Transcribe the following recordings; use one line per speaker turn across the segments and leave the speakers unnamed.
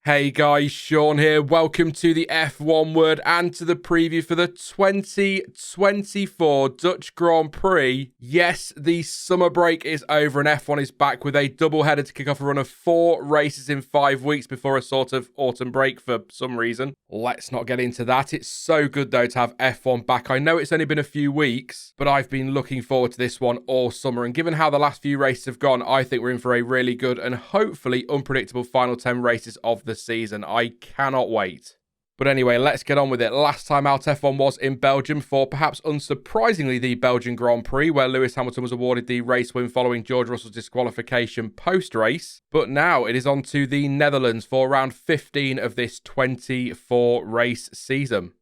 Hey guys, Sean here. Welcome to the F1 Word and to the preview for the 2024 Dutch Grand Prix. Yes, the summer break is over and F1 is back with a double-header to kick off a run of 4 races in 5 weeks before a sort of autumn break for some reason. Let's not get into that. It's so good though to have F1 back. I know it's only been a few weeks, but I've been looking forward to this one all summer. And given how the last few races have gone, I think we're in for a really good and hopefully unpredictable final 10 races of the season. I cannot wait. But anyway, let's get on with it. Last time out F1 was in Belgium for perhaps unsurprisingly the Belgian Grand Prix, where Lewis Hamilton was awarded the race win following George Russell's disqualification post-race. But now it is on to the Netherlands for round 15 of this 24 race season.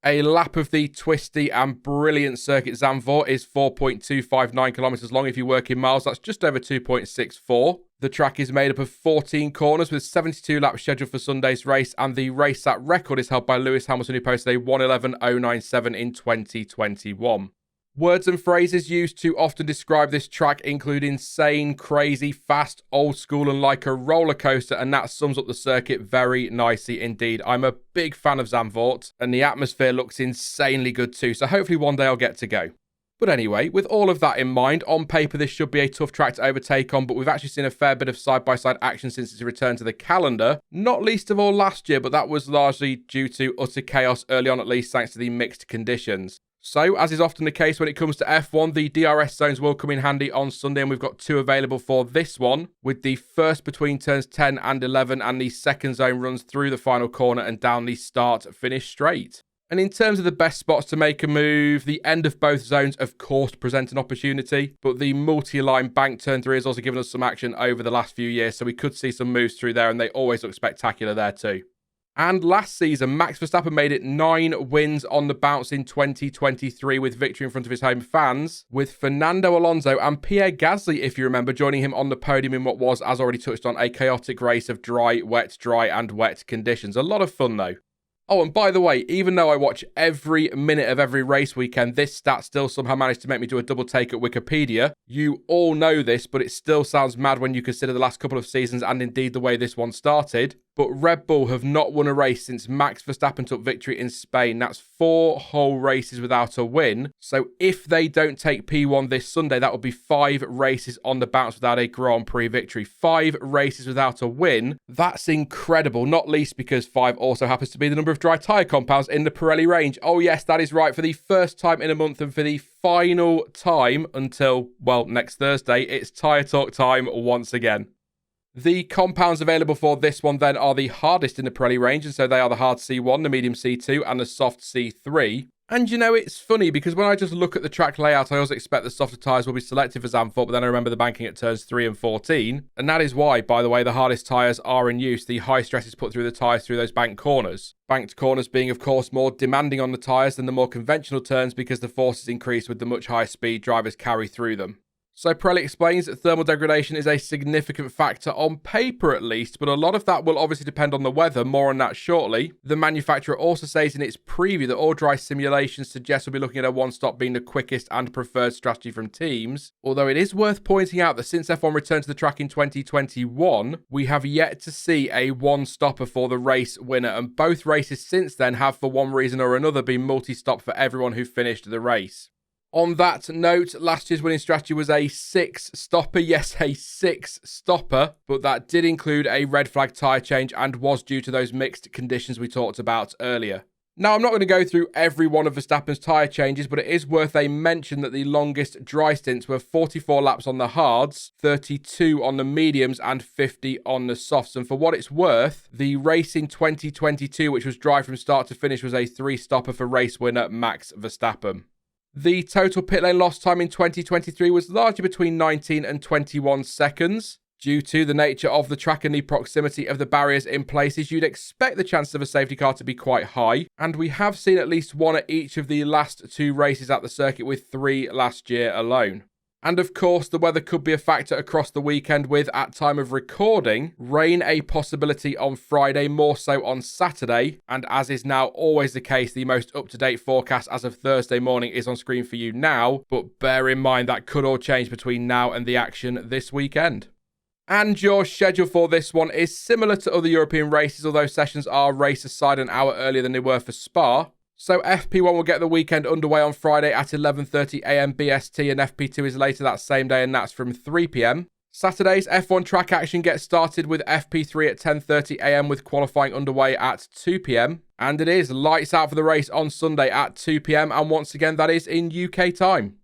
A lap of the twisty and brilliant circuit Zandvoort is 4.259 kilometres long if you work in miles. That's just over 2.64. The track is made up of 14 corners with 72 laps scheduled for Sunday's race, and the race lap record is held by Lewis Hamilton, who posted a 1:11.097 in 2021. Words and phrases used to often describe this track include insane, crazy, fast, old school, and like a roller coaster, and that sums up the circuit very nicely indeed. I'm a big fan of Zandvoort, and the atmosphere looks insanely good too, so hopefully one day I'll get to go. But anyway, with all of that in mind, on paper this should be a tough track to overtake on, but we've actually seen a fair bit of side-by-side action since its return to the calendar, not least of all last year, but that was largely due to utter chaos early on at least thanks to the mixed conditions. So, as is often the case when it comes to F1, the DRS zones will come in handy on Sunday, and we've got 2 available for this one, with the first between turns 10 and 11, and the second zone runs through the final corner and down the start-finish straight. And in terms of the best spots to make a move, the end of both zones, of course, present an opportunity, but the multi-line bank turn 3 has also given us some action over the last few years, so we could see some moves through there, and they always look spectacular there too. And last season, Max Verstappen made it 9 wins on the bounce in 2023 with victory in front of his home fans, with Fernando Alonso and Pierre, if you remember, joining him on the podium in what was, as already touched on, a chaotic race of dry, and wet conditions. A lot of fun though. Oh, and by the way, even though I watch every minute of every race weekend, this stat still somehow managed to make me do a double take at Wikipedia. You all know this, but it still sounds mad when you consider the last couple of seasons and indeed the way this one started. But Red Bull have not won a race since Max Verstappen took victory in Spain. That's 4 whole races without a win. So if they don't take P1 this Sunday, that would be 5 races on the bounce without a Grand Prix victory. 5 races without a win. That's incredible, not least because 5 also happens to be the number of dry tyre compounds in the Pirelli range. Oh yes, that is right. For the first time in a month and for the final time until, well, next Thursday, it's tyre talk time once again. The compounds available for this one then are the hardest in the Pirelli range, and so they are the hard C1, the medium C2, and the soft C3. And you know, it's funny because when I just look at the track layout, I always expect the softer tyres will be selected for Zandvoort, but then I remember the banking at turns 3 and 14. And that is why, by the way, the hardest tyres are in use. The high stress is put through the tyres through those banked corners. Banked corners being, of course, more demanding on the tyres than the more conventional turns because the force is increased with the much higher speed drivers carry through them. So Pirelli explains that thermal degradation is a significant factor on paper at least, but a lot of that will obviously depend on the weather, more on that shortly. The manufacturer also says in its preview that all dry simulations suggest we'll be looking at a one-stop being the quickest and preferred strategy from teams, although it is worth pointing out that since F1 returned to the track in 2021, we have yet to see a one-stopper for the race winner, and both races since then have for one reason or another been multi-stop for everyone who finished the race. On that note, last year's winning strategy was a 6-stopper. Yes, a 6-stopper, but that did include a red flag tyre change and was due to those mixed conditions we talked about earlier. Now, I'm not going to go through every one of Verstappen's tyre changes, but it is worth a mention that the longest dry stints were 44 laps on the hards, 32 on the mediums, and 50 on the softs. And for what it's worth, the race in 2022, which was dry from start to finish, was a 3-stopper for race winner Max Verstappen. The total pit lane loss time in 2023 was largely between 19 and 21 seconds. Due to the nature of the track and the proximity of the barriers in places, you'd expect the chances of a safety car to be quite high. And we have seen at least one at each of the last 2 races at the circuit, with 3 last year alone. And of course, the weather could be a factor across the weekend with, at time of recording, rain a possibility on Friday, more so on Saturday. And as is now always the case, the most up-to-date forecast as of Thursday morning is on screen for you now. But bear in mind that could all change between now and the action this weekend. And your schedule for this one is similar to other European races, although sessions are race aside an hour earlier than they were for Spa. So FP1 will get the weekend underway on Friday at 11:30am BST, and FP2 is later that same day, and that's from 3pm. Saturday's F1 track action gets started with FP3 at 10:30am with qualifying underway at 2pm. And it is lights out for the race on Sunday at 2pm, and once again that is in UK time.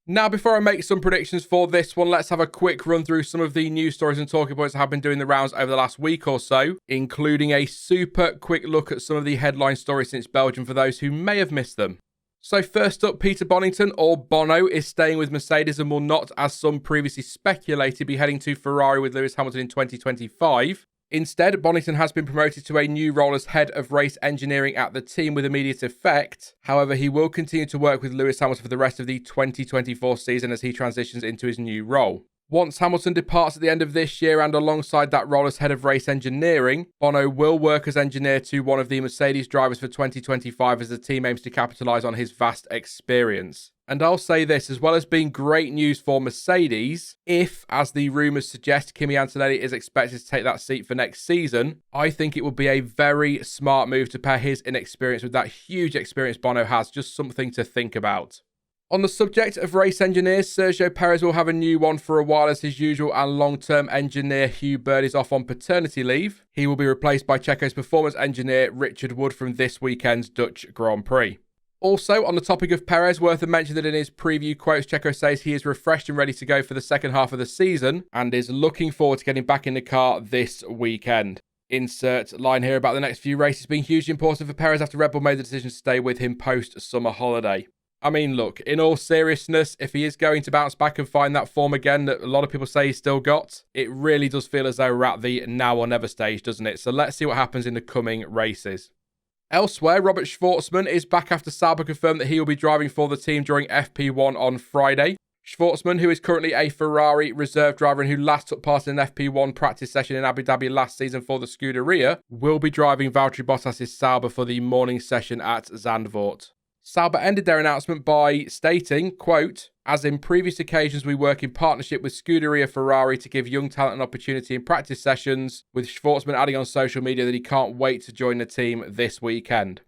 Now, before I make some predictions for this one, let's have a quick run through some of the news stories and talking points that have been doing the rounds over the last week or so, including a super quick look at some of the headline stories since Belgium for those who may have missed them. So first up, Peter Bonington, or Bono, is staying with Mercedes and will not, as some previously speculated, be heading to Ferrari with Lewis Hamilton in 2025. Instead, Bonington has been promoted to a new role as head of race engineering at the team with immediate effect. However, he will continue to work with Lewis Hamilton for the rest of the 2024 season as he transitions into his new role. Once Hamilton departs at the end of this year and alongside that role as head of race engineering, Bono will work as engineer to one of the Mercedes drivers for 2025 as the team aims to capitalise on his vast experience. And I'll say this, as well as being great news for Mercedes, if, as the rumours suggest, Kimi Antonelli is expected to take that seat for next season, I think it would be a very smart move to pair his inexperience with that huge experience Bono has. Just something to think about. On the subject of race engineers, Sergio Perez will have a new one for a while as his usual and long-term engineer Hugh Bird is off on paternity leave. He will be replaced by Checo's performance engineer Richard Wood from this weekend's Dutch Grand Prix. Also, on the topic of Perez, worth a mention that in his preview quotes, Checo says he is refreshed and ready to go for the second half of the season and is looking forward to getting back in the car this weekend. Insert line here about the next few races being hugely important for Perez after Red Bull made the decision to stay with him post-summer holiday. I mean, look, in all seriousness, if he is going to bounce back and find that form again that a lot of people say he's still got, it really does feel as though we're at the now or never stage, doesn't it? So let's see what happens in the coming races. Elsewhere, Robert Shwartzman is back after Sauber confirmed that he will be driving for the team during FP1 on Friday. Shwartzman, who is currently a Ferrari reserve driver and who last took part in an FP1 practice session in Abu Dhabi last season for the Scuderia, will be driving Valtteri Bottas' Sauber for the morning session at Zandvoort. Sauber ended their announcement by stating, quote, "As in previous occasions, we work in partnership with Scuderia Ferrari to give young talent an opportunity in practice sessions, with Shwartzman adding on social media that he can't wait to join the team this weekend."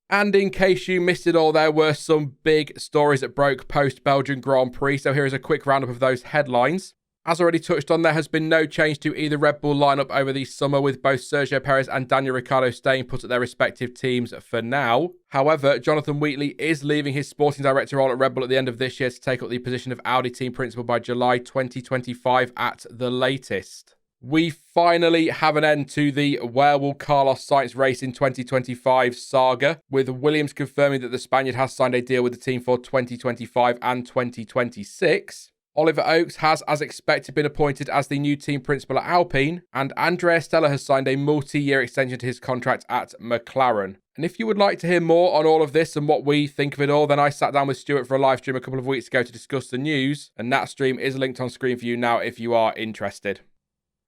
And in case you missed it all, there were some big stories that broke post-Belgian Grand Prix, so here is a quick roundup of those headlines. As already touched on, there has been no change to either Red Bull lineup over the summer, with both Sergio Perez and Daniel Ricciardo staying put at their respective teams for now. However, Jonathan Wheatley is leaving his sporting director role at Red Bull at the end of this year to take up the position of Audi team principal by July 2025 at the latest. We finally have an end to the where will Carlos Sainz race in 2025 saga, with Williams confirming that the Spaniard has signed a deal with the team for 2025 and 2026. Oliver Oakes has, as expected, been appointed as the new team principal at Alpine, and Andrea Stella has signed a multi-year extension to his contract at McLaren. And if you would like to hear more on all of this and what we think of it all, then I sat down with Stuart for a live stream a couple of weeks ago to discuss the news, and that stream is linked on screen for you now if you are interested.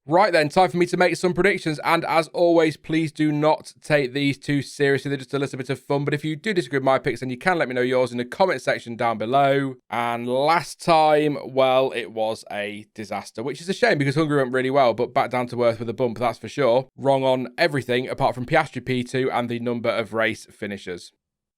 Right then, time for me to make some predictions, and as always, please do not take these too seriously. They're just a little bit of fun, but if you do disagree with my picks, then you can let me know yours in the comment section down below. And last time, well, it was a disaster, which is a shame because Hungary went really well, but back down to earth with a bump, that's for sure. Wrong on everything apart from Piastri P2 and the number of race finishers.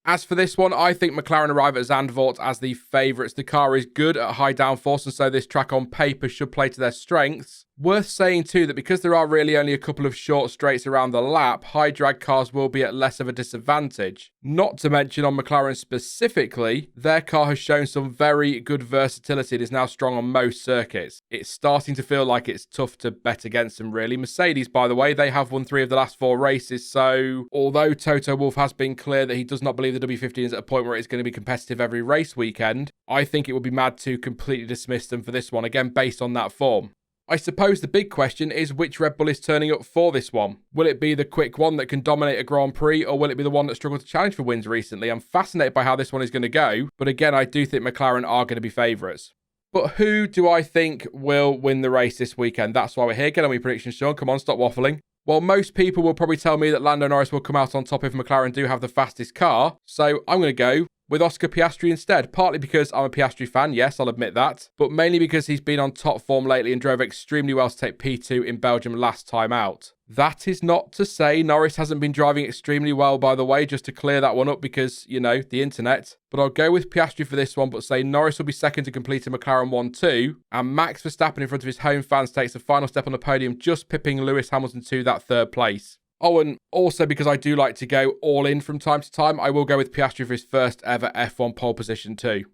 As for this one, I think McLaren arrive at Zandvoort as the favourites. The car is good at high downforce, and so this track on paper should play to their strengths. Worth saying too that because there are really only a couple of short straights around the lap, high drag cars will be at less of a disadvantage. Not to mention on McLaren specifically, their car has shown some very good versatility. It is now strong on most circuits. It's starting to feel like it's tough to bet against them really. Mercedes, by the way, they have won 3 of the last 4 races, so although Toto Wolff has been clear that he does not believe the W15 is at a point where it's going to be competitive every race weekend, I think it would be mad to completely dismiss them for this one, again based on that form. I suppose the big question is which Red Bull is turning up for this one. Will it be the quick one that can dominate a Grand Prix, or will it be the one that struggled to challenge for wins recently? I'm fascinated by how this one is going to go, but again, I do think McLaren are going to be favourites. But who do I think will win the race this weekend? That's why we're here. Get on with predictions, Sean. Come on, stop waffling. Well, most people will probably tell me that Lando Norris will come out on top if McLaren do have the fastest car, so I'm going to go with Oscar Piastri instead, partly because I'm a Piastri fan, yes, I'll admit that, but mainly because he's been on top form lately and drove extremely well to take P2 in Belgium last time out. That is not to say Norris hasn't been driving extremely well, by the way, just to clear that one up because, you know, the internet. But I'll go with Piastri for this one, but say Norris will be second to complete a McLaren 1-2, and Max Verstappen in front of his home fans takes the final step on the podium, just pipping Lewis Hamilton to that third place. Oh, and also because I do like to go all in from time to time, I will go with Piastri for his first ever F1 pole position too.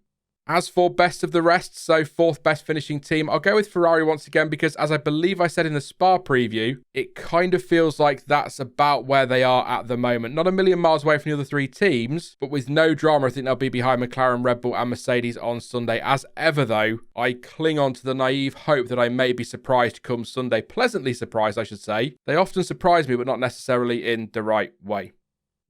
As for best of the rest, so fourth best finishing team, I'll go with Ferrari once again because, as I believe I said in the Spa preview, it kind of feels like that's about where they are at the moment. Not a million miles away from the other three teams, but with no drama, I think they'll be behind McLaren, Red Bull and Mercedes on Sunday. As ever though, I cling on to the naive hope that I may be surprised come Sunday. Pleasantly surprised, I should say. They often surprise me, but not necessarily in the right way.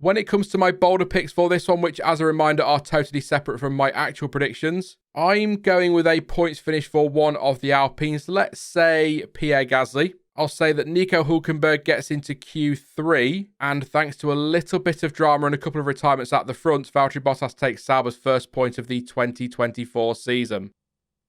When it comes to my bolder picks for this one, which as a reminder are totally separate from my actual predictions, I'm going with a points finish for one of the Alpines. Let's say Pierre Gasly. I'll say that Nico Hülkenberg gets into Q3, and thanks to a little bit of drama and a couple of retirements at the front, Valtteri Bottas takes Sauber's first point of the 2024 season.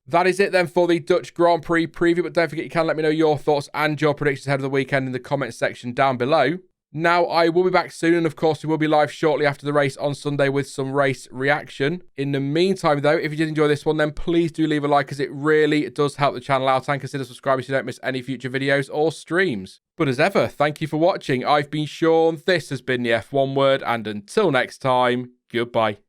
That is it then for the Dutch Grand Prix preview, but don't forget you can let me know your thoughts and your predictions ahead of the weekend in the comments section down below. Now, I will be back soon, and of course, we will be live shortly after the race on Sunday with some race reaction. In the meantime, though, if you did enjoy this one, then please do leave a like, as it really does help the channel out, and consider subscribing so you don't miss any future videos or streams. But as ever, thank you for watching. I've been Sean, this has been the F1 Word, and until next time, goodbye.